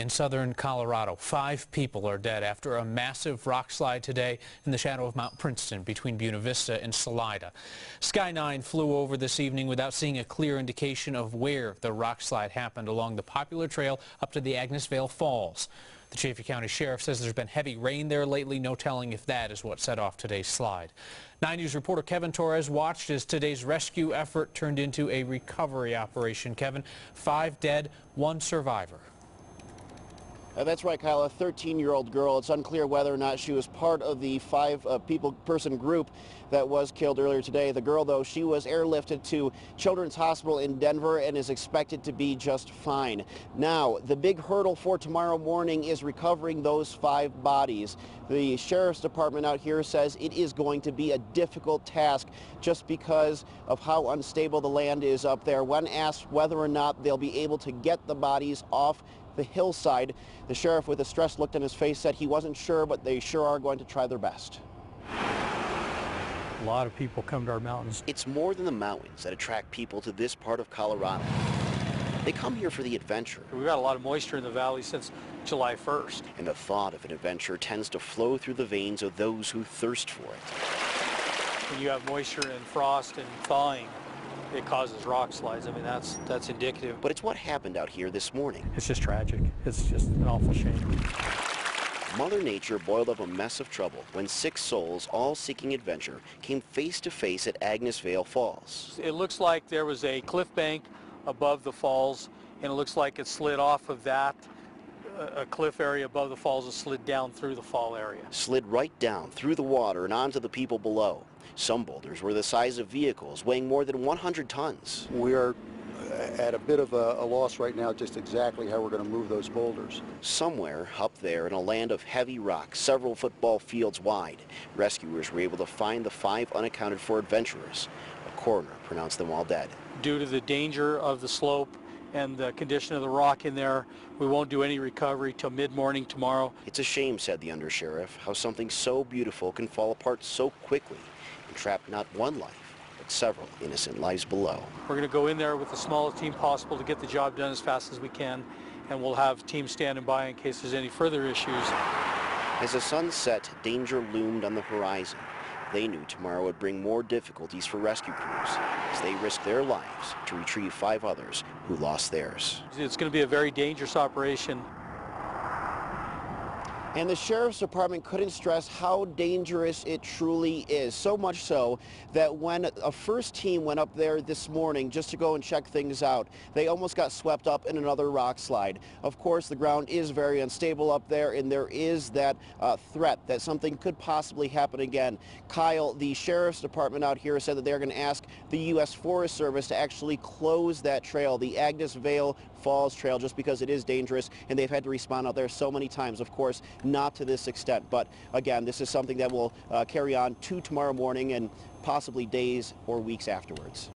In southern Colorado, 5 people are dead after a massive rock slide today in the shadow of Mount Princeton between Buena Vista and Salida. Sky 9 flew over this evening without seeing a clear indication of where the rock slide happened along the popular trail up to the Agnes Vaille Falls. The Chaffee County Sheriff says there's been heavy rain there lately, no telling if that is what set off today's slide. 9 News reporter Kevin Torres watched as today's rescue effort turned into a recovery operation. Kevin, 5 dead, 1 survivor. That's right, Kyle, a 13-year-old girl. It's unclear whether or not she was part of the 5-person group that was killed earlier today. The girl, though, she was airlifted to Children's Hospital in Denver and is expected to be just fine. Now, the big hurdle for tomorrow morning is recovering those 5 bodies. The Sheriff's Department out here says it is going to be a difficult task just because of how unstable the land is up there. When asked whether or not they'll be able to get the bodies off the hillside, the sheriff, with a stressed look on his face, said he wasn't sure, but they sure are going to try their best. A lot of people come to our mountains. It's more than the mountains that attract people to this part of Colorado. They come here for the adventure. We've got a lot of moisture in the valley since July 1st. And the thought of an adventure tends to flow through the veins of those who thirst for it. When you have moisture and frost and thawing, it causes rock slides. I mean, that's indicative. But it's what happened out here this morning. It's just tragic. It's just an awful shame. Mother Nature boiled up a mess of trouble when 6 souls, all seeking adventure, came face to face at Agnes Vaille Falls. It looks like there was a cliff bank above the falls, and it looks like it slid off of that. A cliff area above the falls has slid down through the fall area. Slid right down through the water and onto the people below. Some boulders were the size of vehicles, weighing more than 100 tons. We are at a bit of a loss right now, just exactly how we're going to move those boulders. Somewhere up there in a land of heavy rock, several football fields wide, rescuers were able to find the 5 unaccounted for adventurers. A coroner pronounced them all dead. Due to the danger of the slope and the condition of the rock in there, we won't do any recovery till mid-morning tomorrow. It's a shame, said the undersheriff, how something so beautiful can fall apart so quickly and trap not one life, but several innocent lives below. We're going to go in there with the smallest team possible to get the job done as fast as we can, and we'll have teams standing by in case there's any further issues. As the sun set, danger loomed on the horizon. They knew tomorrow would bring more difficulties for rescue crews as they risked their lives to retrieve 5 others who lost theirs. It's going to be a very dangerous operation. And the Sheriff's Department couldn't stress how dangerous it truly is, so much so that when a first team went up there this morning just to go and check things out, they almost got swept up in another rock slide. Of course, the ground is very unstable up there, and there is that threat that something could possibly happen again. Kyle, the Sheriff's Department out here, said that they're going to ask the U.S. Forest Service to actually close that trail, the Agnes Vaille Falls Trail, just because it is dangerous, and they've had to respond out there so many times. Of course, not to this extent, but again, this is something that will carry on to tomorrow morning and possibly days or weeks afterwards.